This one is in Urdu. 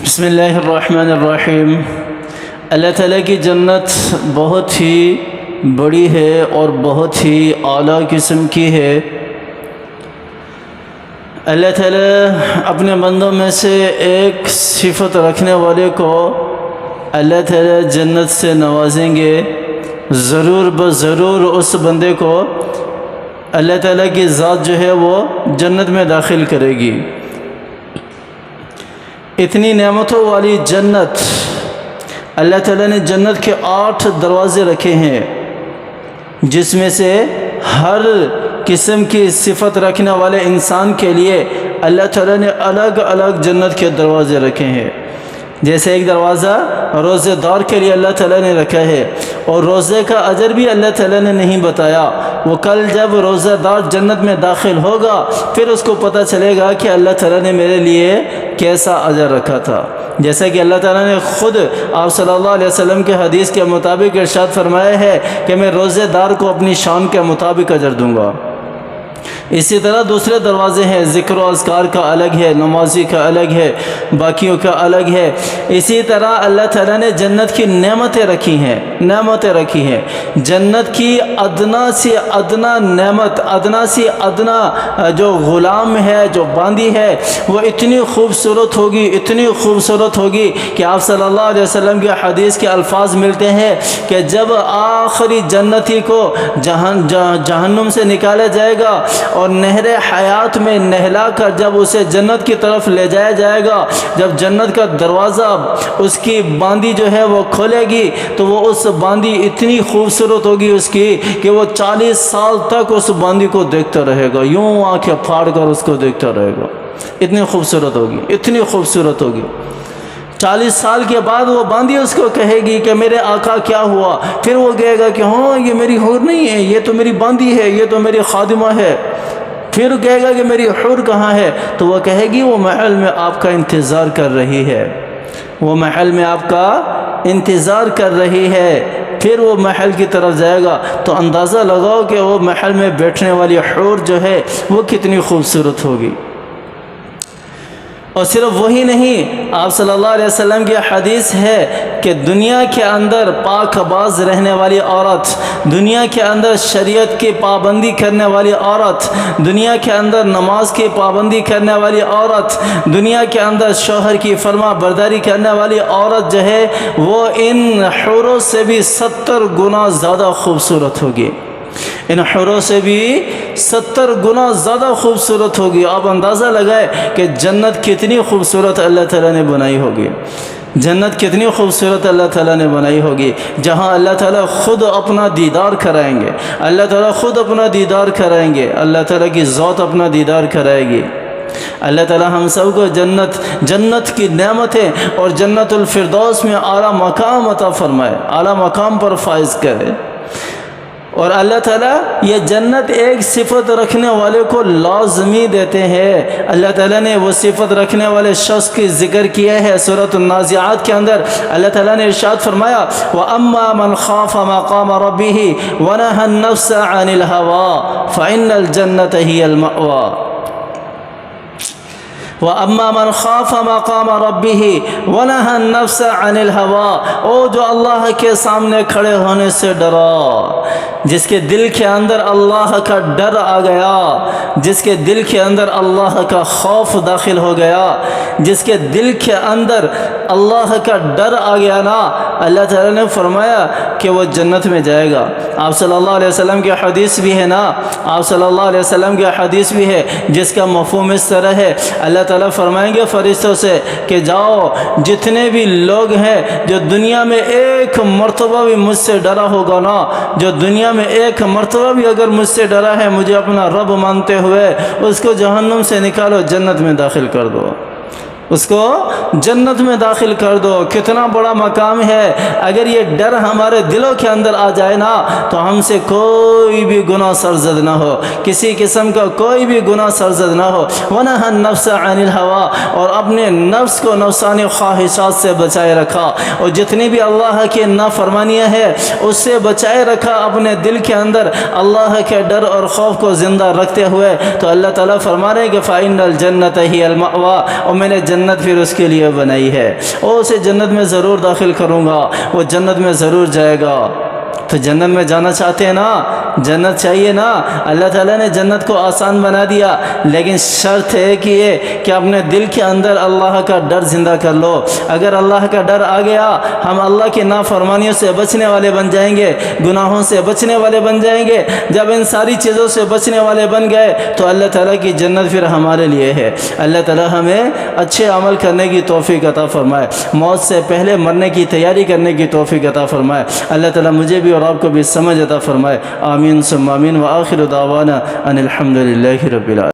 بسم اللہ الرحمن الرحیم۔ اللہ تعالیٰ کی جنت بہت ہی بڑی ہے اور بہت ہی اعلیٰ قسم کی ہے۔ اللہ تعالیٰ اپنے بندوں میں سے ایک صفت رکھنے والے کو اللہ تعالیٰ جنت سے نوازیں گے، ضرور بضرور اس بندے کو اللہ تعالیٰ کی ذات جو ہے وہ جنت میں داخل کرے گی۔ اتنی نعمتوں والی جنت، اللہ تعالیٰ نے جنت کے 8 دروازے رکھے ہیں، جس میں سے ہر قسم کی صفت رکھنے والے انسان کے لیے اللہ تعالیٰ نے الگ الگ جنت کے دروازے رکھے ہیں۔ جیسے ایک دروازہ روزے دار کے لیے اللہ تعالیٰ نے رکھا ہے، اور روزے کا اجر بھی اللہ تعالیٰ نے نہیں بتایا۔ وہ کل جب روزہ دار جنت میں داخل ہوگا پھر اس کو پتہ چلے گا کہ اللہ تعالیٰ نے میرے لیے کیسا اجر رکھا تھا۔ جیسا کہ اللہ تعالیٰ نے خود آپ صلی اللہ علیہ وسلم کے حدیث کے مطابق ارشاد فرمایا ہے کہ میں روزے دار کو اپنی شان کے مطابق اجر دوں گا۔ اسی طرح دوسرے دروازے ہیں، ذکر و اذکار کا الگ ہے، نمازی کا الگ ہے، باقیوں کا الگ ہے۔ اسی طرح اللہ تعالیٰ نے جنت کی نعمتیں رکھی ہیں۔ جنت کی ادنا سے ادنا نعمت، ادنا سے ادنا جو غلام ہے، جو باندی ہے، وہ اتنی خوبصورت ہوگی کہ آپ صلی اللہ علیہ وسلم کے حدیث کے الفاظ ملتے ہیں کہ جب آخری جنتی کو جہنم سے نکالا جائے گا اور نہر حیات میں نہلا کر جب اسے جنت کی طرف لے جایا جائے گا، جب جنت کا دروازہ اس کی باندی جو ہے وہ کھولے گی تو وہ اس باندی اتنی خوبصورت ہوگی اس کی کہ وہ 40 سال تک اس باندی کو دیکھتا رہے گا، یوں آنکھیں پھاڑ کر اس کو دیکھتا رہے گا۔ اتنی خوبصورت ہوگی۔ 40 سال کے بعد وہ باندی اس کو کہے گی کہ میرے آقا کیا ہوا؟ پھر وہ کہے گا کہ ہاں یہ میری حور نہیں ہے، یہ تو میری باندی ہے، یہ تو میری خادمہ ہے۔ پھر کہے گا کہ میری حور کہاں ہے؟ تو وہ کہے گی وہ محل میں آپ کا انتظار کر رہی ہے۔ پھر وہ محل کی طرف جائے گا تو اندازہ لگاؤ کہ وہ محل میں بیٹھنے والی حور جو ہے وہ کتنی خوبصورت ہوگی۔ اور صرف وہی نہیں، آپ صلی اللہ علیہ وسلم کی حدیث ہے کہ دنیا کے اندر پاک باز رہنے والی عورت، دنیا کے اندر شریعت کی پابندی کرنے والی عورت، دنیا کے اندر نماز کی پابندی کرنے والی عورت، دنیا کے اندر شوہر کی فرما برداری کرنے والی عورت جو ہے وہ ان حوروں سے بھی 70 گنا زیادہ خوبصورت ہوگی۔ ان حوروں سے بھی 70 گنا زیادہ خوبصورت ہوگی۔ آپ اندازہ لگائے کہ جنت کتنی خوبصورت اللہ تعالیٰ نے بنائی ہوگی، جہاں اللہ تعالیٰ خود اپنا دیدار کرائیں گے، اللہ تعالیٰ کی ذات اپنا دیدار کرائے گی۔ اللہ تعالیٰ ہم سب کو جنت کی نعمتیں اور جنت الفردوس میں اعلیٰ مقام عطا فرمائے، اعلیٰ مقام پر فائز کرے۔ اور اللہ تعالیٰ یہ جنت ایک صفت رکھنے والے کو لازمی دیتے ہیں۔ اللہ تعالیٰ نے وہ صفت رکھنے والے شخص کی ذکر کیا ہے سورۃ النازعات کے اندر۔ اللہ تعالیٰ نے ارشاد فرمایا وَأَمَّا مَنْ خَافَ مَقَامَ رَبِّهِ وَنَهَى النَّفْسَ عَنِ الْهَوَىٰ فَإِنَّ الْجَنَّةَ هِيَ الْمَأْوَىٰ۔ وَأَمَّا مَنْ خَافَ مَقَامَ رَبِّهِ وَنَهَى النَّفْسَ عَنِ الْهَوَىٰ، او جو اللہ کے سامنے کھڑے ہونے سے ڈرا، جس کے دل کے اندر اللہ کا ڈر آ گیا، جس کے دل کے اندر اللہ کا خوف داخل ہو گیا، جس کے دل کے اندر اللہ کا ڈر آ گیا نا، اللہ تعالیٰ نے فرمایا کہ وہ جنت میں جائے گا۔ آپ صلی اللہ علیہ وسلم کی حدیث بھی ہے نا، آپ صلی اللہ علیہ وسلم کی حدیث بھی ہے جس کا مفہوم اس طرح ہے، اللہ تعالیٰ فرمائیں گے فرشتوں سے کہ جاؤ جتنے بھی لوگ ہیں جو دنیا میں ایک مرتبہ بھی مجھ سے ڈرا ہوگا نا، جو دنیا میں ایک مرتبہ بھی اگر مجھ سے ڈرا ہے، مجھے اپنا رب مانتے ہوئے، اس کو جہنم سے نکالو، جنت میں داخل کر دو، اس کو جنت میں داخل کر دو۔ کتنا بڑا مقام ہے۔ اگر یہ ڈر ہمارے دلوں کے اندر آ جائے نا تو ہم سے کوئی بھی گناہ سرزد نہ ہو، کسی قسم کا کوئی بھی گناہ سرزد نہ ہو۔ وَنَهَى النَّفْسَ عَنِ الْهَوَىٰ، اور اپنے نفس کو نفسانی خواہشات سے بچائے رکھا، اور جتنی بھی اللہ کی نافرمانیاں ہیں اس سے بچائے رکھا، اپنے دل کے اندر اللہ کے ڈر اور خوف کو زندہ رکھتے ہوئے، تو اللہ تعالیٰ فرما رہے کہ فَإِنَّ الْجَنَّةَ هِيَ الْمَأْوَىٰ، اور میں نے جنت پھر اس کے لیے بنائی ہے، اور اسے جنت میں ضرور داخل کروں گا، وہ جنت میں ضرور جائے گا۔ تو جنت میں جانا چاہتے ہیں نا، جنت چاہیے نا، اللہ تعالیٰ نے جنت کو آسان بنا دیا، لیکن شرط ہے کہ یہ کہ اپنے دل کے اندر اللہ کا ڈر زندہ کر لو۔ اگر اللہ کا ڈر آ گیا، ہم اللہ کی نافرمانیوں سے بچنے والے بن جائیں گے، گناہوں سے بچنے والے بن جائیں گے۔ جب ان ساری چیزوں سے بچنے والے بن گئے تو اللہ تعالیٰ کی جنت پھر ہمارے لیے ہے۔ اللہ تعالیٰ ہمیں اچھے عمل کرنے کی توفیق عطا فرمائے، موت سے پہلے مرنے کی تیاری کرنے کی توفیق عطا فرمائے۔ اللہ تعالیٰ مجھے بھی اور آپ کو بھی سمجھ عطا فرمائے۔ آمین ثم آمین، وآخر دعوانا ان الحمد للہ رب العالمین۔